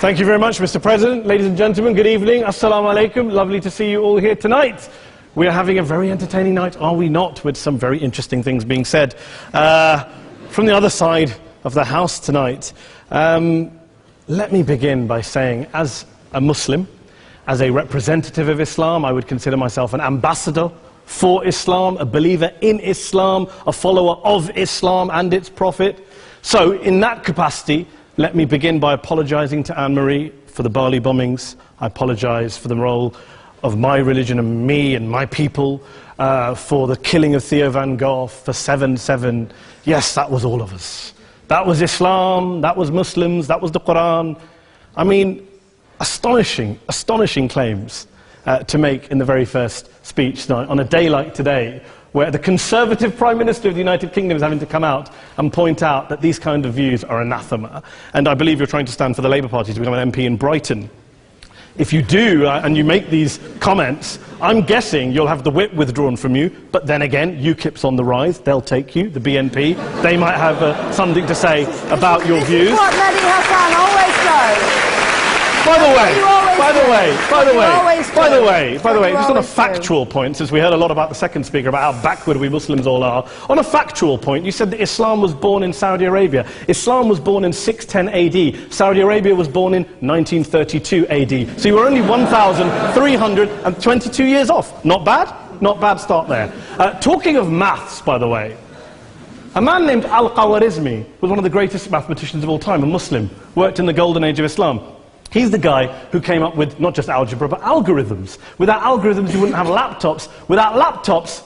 Thank you very much, Mr. President. Ladies and gentlemen, good evening. Assalamu alaikum. Lovely to see you all here tonight. We are having a very entertaining night, are we not, with some very interesting things being said from the other side of the house tonight. Let me begin by saying, as a Muslim, as a representative of Islam, I would consider myself an ambassador for Islam, a believer in Islam, a follower of Islam and its Prophet. So, in that capacity, let me begin by apologizing to Anne-Marie for the Bali bombings. I apologize for the role of my religion and me and my people, for the killing of Theo van Gogh, for 7/7. Yes, that was all of us. That was Islam, that was Muslims, that was the Quran. I mean, astonishing claims to make in the very first speech tonight, on a day like today, where the Conservative Prime Minister of the United Kingdom is having to come out and point out that these kind of views are anathema. And I believe you're trying to stand for the Labour Party to become an MP in Brighton. If you do, and you make these comments, I'm guessing you'll have the whip withdrawn from you, but then again, UKIP's on the rise, they'll take you, the BNP, they might have something to say about your views. This is what Mehdi Hasan always does. By the way, just on a factual point, since we heard a lot about the second speaker, about how backward we Muslims all are, on a factual point, you said that Islam was born in Saudi Arabia. Islam was born in 610 AD. Saudi Arabia was born in 1932 AD. So you were only 1,322 years off. Not bad? Not bad start there. Talking of maths, by the way, a man named Al-Khwarizmi was one of the greatest mathematicians of all time, a Muslim, worked in the golden age of Islam. He's the guy who came up with not just algebra, but algorithms. Without algorithms, you wouldn't have laptops. Without laptops,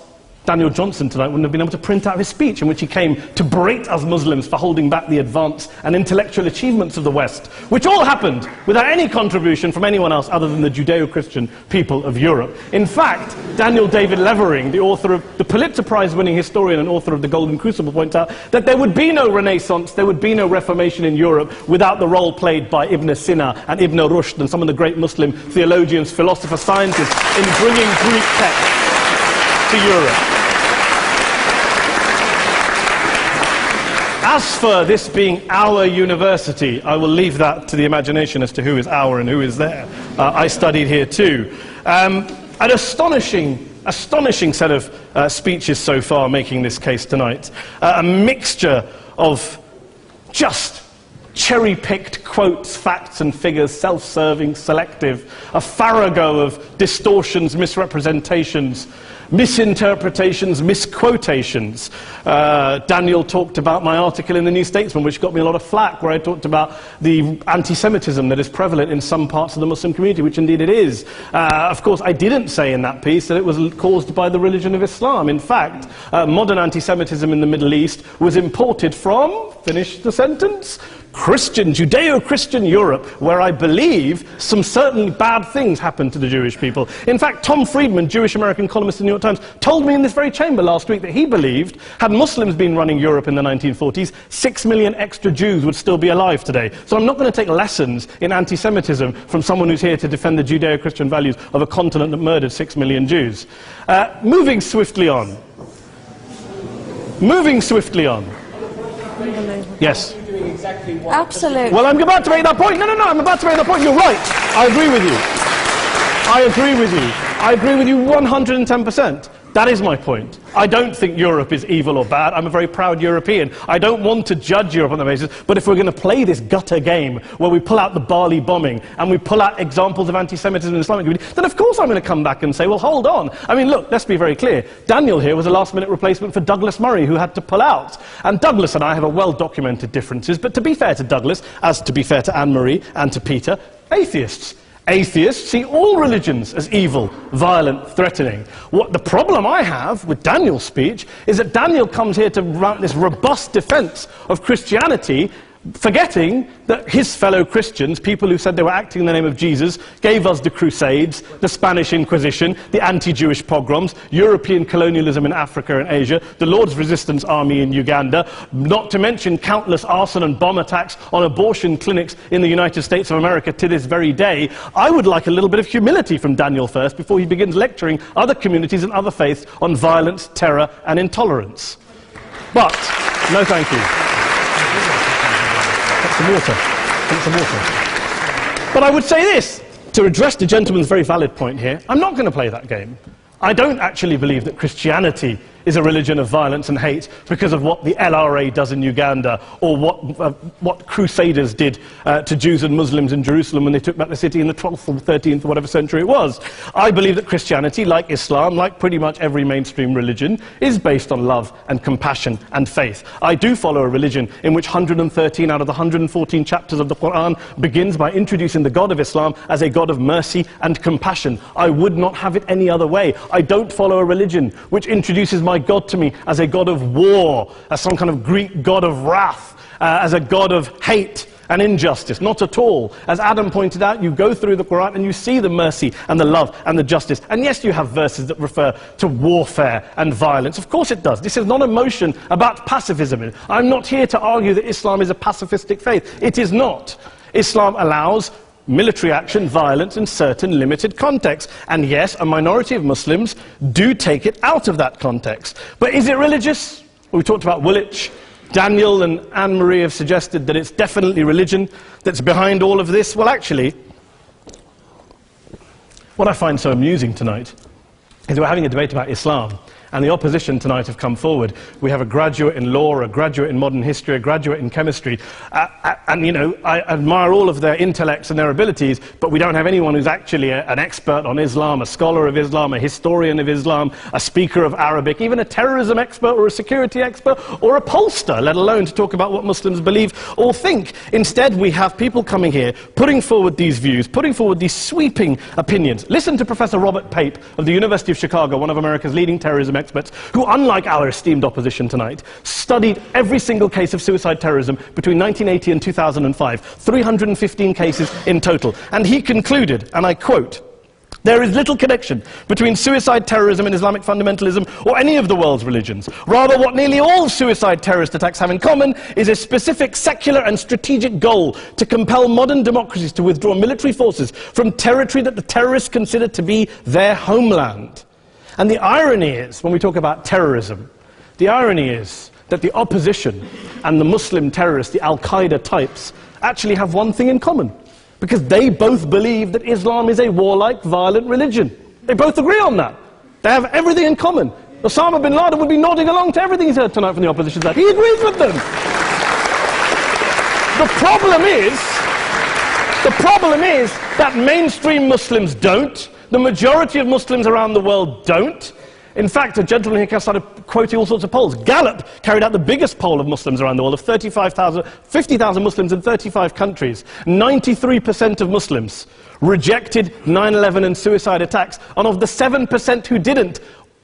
Daniel Johnson tonight wouldn't have been able to print out his speech in which he came to berate us Muslims for holding back the advance and intellectual achievements of the West, which all happened without any contribution from anyone else other than the Judeo-Christian people of Europe. In fact, Daniel David Levering, the author of the Pulitzer Prize-winning historian and author of The Golden Crucible, points out that there would be no Renaissance, there would be no Reformation in Europe without the role played by Ibn Sina and Ibn Rushd and some of the great Muslim theologians, philosophers, scientists in bringing Greek texts to Europe. As for this being our university, I will leave that to the imagination as to who is our and who is there. I studied here too. An astonishing set of speeches so far making this case tonight. A mixture of just cherry-picked quotes, facts and figures, self-serving, selective, a farrago of distortions, misrepresentations, misinterpretations, misquotations. Daniel talked about my article in the New Statesman, which got me a lot of flack, where I talked about the anti-Semitism that is prevalent in some parts of the Muslim community, which indeed it is. Of course, I didn't say in that piece that it was caused by the religion of Islam. In fact, modern anti-Semitism in the Middle East was imported from, finish the sentence, Judeo-Christian Europe, where I believe some certainly bad things happened to the Jewish people. In fact, Tom Friedman, Jewish-American columnist in the New York Times, told me in this very chamber last week that he believed, had Muslims been running Europe in the 1940s, 6 million extra Jews would still be alive today. So I'm not going to take lessons in anti-Semitism from someone who's here to defend the Judeo-Christian values of a continent that murdered 6 million Jews. Moving swiftly on. Yes. Absolutely. Well, I'm about to make that point. No, I'm about to make that point. You're right. I agree with you. I agree with you 110%. That is my point. I don't think Europe is evil or bad. I'm a very proud European. I don't want to judge Europe on that basis, but if we're going to play this gutter game where we pull out the Bali bombing and we pull out examples of anti-Semitism in the Islamic community, then of course I'm going to come back and say, well, hold on. I mean, look, let's be very clear. Daniel here was a last-minute replacement for Douglas Murray, who had to pull out. And Douglas and I have a well-documented differences, but to be fair to Douglas, as to be fair to Anne-Marie and to Peter, atheists. Atheists see all religions as evil, violent, threatening. What the problem I have with Daniel's speech is that Daniel comes here to mount this robust defense of Christianity, forgetting that his fellow Christians, people who said they were acting in the name of Jesus, gave us the Crusades, the Spanish Inquisition, the anti-Jewish pogroms, European colonialism in Africa and Asia, the Lord's Resistance Army in Uganda, not to mention countless arson and bomb attacks on abortion clinics in the United States of America to this very day. I would like a little bit of humility from Daniel first before he begins lecturing other communities and other faiths on violence, terror and intolerance. But, no thank you. Some water. But I would say this, to address the gentleman's very valid point here, I'm not going to play that game. I don't actually believe that Christianity is a religion of violence and hate because of what the LRA does in Uganda or what Crusaders did to Jews and Muslims in Jerusalem when they took back the city in the 12th or 13th or whatever century it was. I believe that Christianity, like Islam, like pretty much every mainstream religion, is based on love and compassion and faith. I do follow a religion in which 113 out of the 114 chapters of the Quran begins by introducing the God of Islam as a God of mercy and compassion. I would not have it any other way. I don't follow a religion which introduces my God to me as a God of war, as some kind of Greek God of wrath, as a God of hate and injustice. Not at all. As Adam pointed out, you go through the Quran and you see the mercy and the love and the justice. And yes, you have verses that refer to warfare and violence. Of course it does. This is not a motion about pacifism. I'm not here to argue that Islam is a pacifistic faith. It is not. Islam allows military action, violence in certain limited contexts. And yes, a minority of Muslims do take it out of that context. But is it religious? We talked about Woolwich. Daniel and Anne-Marie have suggested that it's definitely religion that's behind all of this. Well, actually, what I find so amusing tonight is we're having a debate about Islam. And the opposition tonight have come forward. We have a graduate in law, a graduate in modern history, a graduate in chemistry. And, you know, I admire all of their intellects and their abilities, but we don't have anyone who's actually an expert on Islam, a scholar of Islam, a historian of Islam, a speaker of Arabic, even a terrorism expert or a security expert or a pollster, let alone to talk about what Muslims believe or think. Instead, we have people coming here, putting forward these views, putting forward these sweeping opinions. Listen to Professor Robert Pape of the University of Chicago, one of America's leading terrorism experts, who, unlike our esteemed opposition tonight, studied every single case of suicide terrorism between 1980 and 2005, 315 cases in total. And he concluded, and I quote, "There is little connection between suicide terrorism and Islamic fundamentalism or any of the world's religions. Rather, what nearly all suicide terrorist attacks have in common is a specific secular and strategic goal to compel modern democracies to withdraw military forces from territory that the terrorists consider to be their homeland." And the irony is, when we talk about terrorism, the irony is that the opposition and the Muslim terrorists, the Al-Qaeda types, actually have one thing in common. Because they both believe that Islam is a warlike, violent religion. They both agree on that. They have everything in common. Osama bin Laden would be nodding along to everything he's heard tonight from the opposition side. He agrees with them. The problem is that mainstream Muslims don't. The majority of Muslims around the world don't. In fact, a gentleman here started quoting all sorts of polls. Gallup carried out the biggest poll of Muslims around the world, of 50,000 Muslims in 35 countries. 93% of Muslims rejected 9/11 and suicide attacks, and of the 7% who didn't,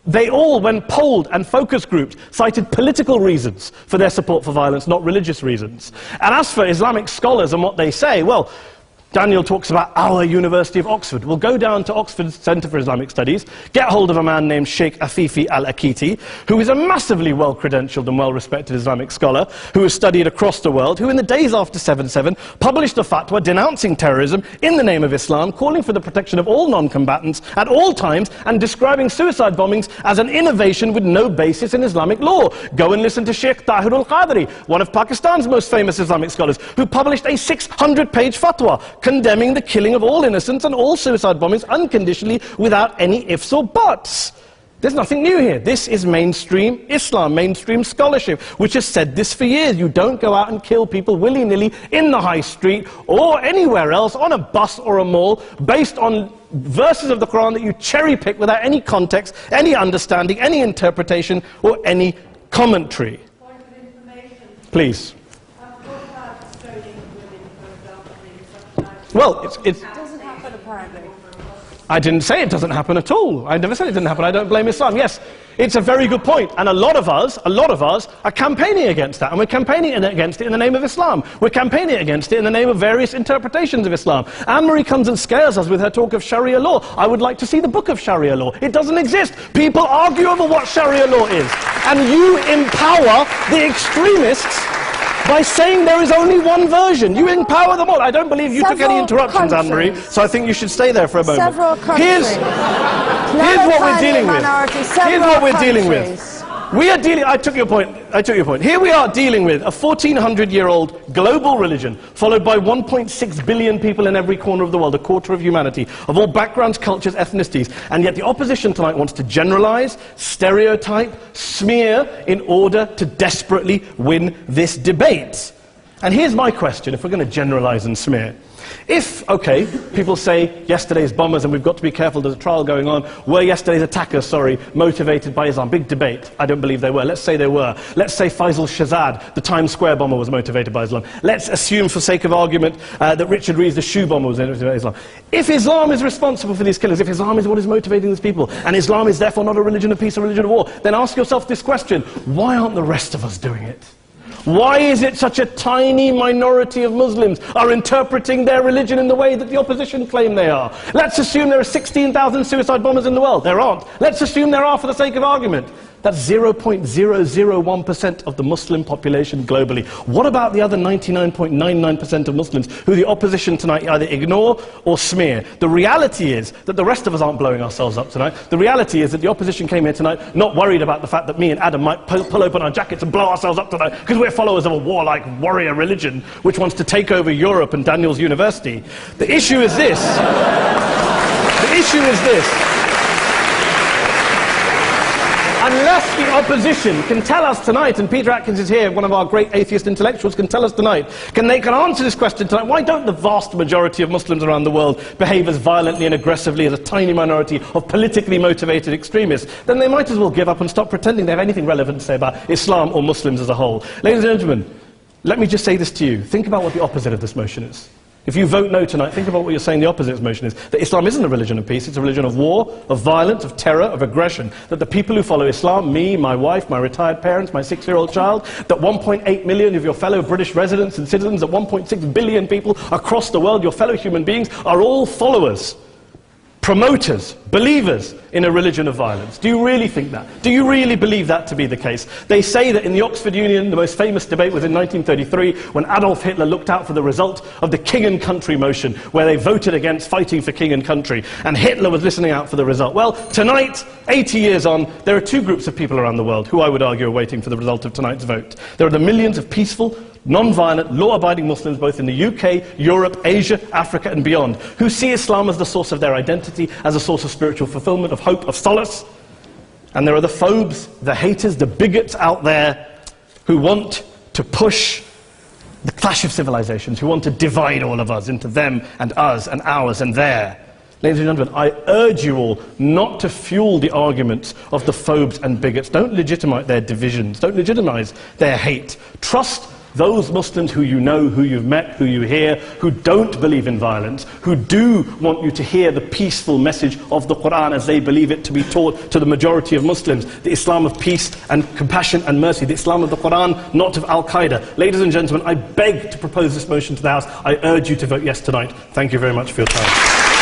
they all, when polled and focus grouped, cited political reasons for their support for violence, not religious reasons. And as for Islamic scholars and what they say, well, Daniel talks about our University of Oxford. We'll go down to Oxford Centre for Islamic Studies, get hold of a man named Sheikh Afifi Al-Akiti, who is a massively well-credentialed and well-respected Islamic scholar, who has studied across the world, who in the days after 7/7 published a fatwa denouncing terrorism in the name of Islam, calling for the protection of all non-combatants at all times, and describing suicide bombings as an innovation with no basis in Islamic law. Go and listen to Sheikh Tahir al-Qadri, one of Pakistan's most famous Islamic scholars, who published a 600-page fatwa condemning the killing of all innocents and all suicide bombings unconditionally without any ifs or buts. There's nothing new here. This is mainstream Islam, mainstream scholarship, which has said this for years. You don't go out and kill people willy-nilly in the high street or anywhere else, on a bus or a mall, based on verses of the Quran that you cherry-pick without any context, any understanding, any interpretation, or any commentary. Point of information. Please. Well, it doesn't happen, apparently. I didn't say it doesn't happen at all. I never said it didn't happen. I don't blame Islam. Yes, it's a very good point. And a lot of us are campaigning against that. And we're campaigning against it in the name of Islam. We're campaigning against it in the name of various interpretations of Islam. Anne-Marie comes and scares us with her talk of Sharia law. I would like to see the book of Sharia law. It doesn't exist. People argue over what Sharia law is. And you empower the extremists by saying there is only one version. You empower them all. I don't believe you took any interruptions, Anne-Marie, so I think you should stay there for a moment. Several countries. Here's what we're dealing with. Here's what we're dealing with. We are dealing, I took your point. Here we are dealing with a 1400-year-old global religion, followed by 1.6 billion people in every corner of the world, a quarter of humanity, of all backgrounds, cultures, ethnicities. And yet the opposition tonight wants to generalize, stereotype, smear, in order to desperately win this debate. And here's my question, if we're going to generalize and smear. If, okay, people say yesterday's bombers, and we've got to be careful, there's a trial going on, were yesterday's attackers, motivated by Islam? Big debate. I don't believe they were. Let's say they were. Let's say Faisal Shahzad, the Times Square bomber, was motivated by Islam. Let's assume, for sake of argument, that Richard Reeves, the shoe bomber, was motivated by Islam. If Islam is responsible for these killings, if Islam is what is motivating these people, and Islam is therefore not a religion of peace, a religion of war, then ask yourself this question: why aren't the rest of us doing it? Why is it such a tiny minority of Muslims are interpreting their religion in the way that the opposition claim they are? Let's assume there are 16,000 suicide bombers in the world. There aren't. Let's assume there are for the sake of argument. That's 0.001% of the Muslim population globally. What about the other 99.99% of Muslims who the opposition tonight either ignore or smear? The reality is that the rest of us aren't blowing ourselves up tonight. The reality is that the opposition came here tonight not worried about the fact that me and Adam might pull open our jackets and blow ourselves up tonight because we're followers of a warlike warrior religion which wants to take over Europe and Daniel's university. The issue is this. The issue is this. Unless the opposition can tell us tonight, and Peter Atkins is here, one of our great atheist intellectuals, can tell us tonight, can answer this question tonight: why don't the vast majority of Muslims around the world behave as violently and aggressively as a tiny minority of politically motivated extremists? Then they might as well give up and stop pretending they have anything relevant to say about Islam or Muslims as a whole. Ladies and gentlemen, let me just say this to you. Think about what the opposite of this motion is. If you vote no tonight, think about what you're saying the opposite of this motion is. That Islam isn't a religion of peace, it's a religion of war, of violence, of terror, of aggression. That the people who follow Islam, me, my wife, my retired parents, my 6-year-old child, that 1.8 million of your fellow British residents and citizens, that 1.6 billion people across the world, your fellow human beings, are all followers, promoters, believers in a religion of violence. Do you really think that? Do you really believe that to be the case? They say that in the Oxford Union, the most famous debate was in 1933, when Adolf Hitler looked out for the result of the King and Country motion, where they voted against fighting for king and country, and Hitler was listening out for the result. Well, tonight, 80 years on, there are two groups of people around the world who I would argue are waiting for the result of tonight's vote. There are the millions of peaceful, non-violent, law-abiding Muslims both in the UK, Europe, Asia, Africa and beyond, who see Islam as the source of their identity, as a source of spiritual fulfillment, of hope, of solace. And there are the phobes, the haters, the bigots out there who want to push the clash of civilizations, who want to divide all of us into them and us and ours and their. Ladies and gentlemen, I urge you all not to fuel the arguments of the phobes and bigots. Don't legitimize their divisions. Don't legitimize their hate. Trust those Muslims who you know, who you've met, who you hear, who don't believe in violence, who do want you to hear the peaceful message of the Quran as they believe it to be taught to the majority of Muslims, the Islam of peace and compassion and mercy, the Islam of the Quran, not of Al-Qaeda. Ladies and gentlemen, I beg to propose this motion to the House. I urge you to vote yes tonight. Thank you very much for your time.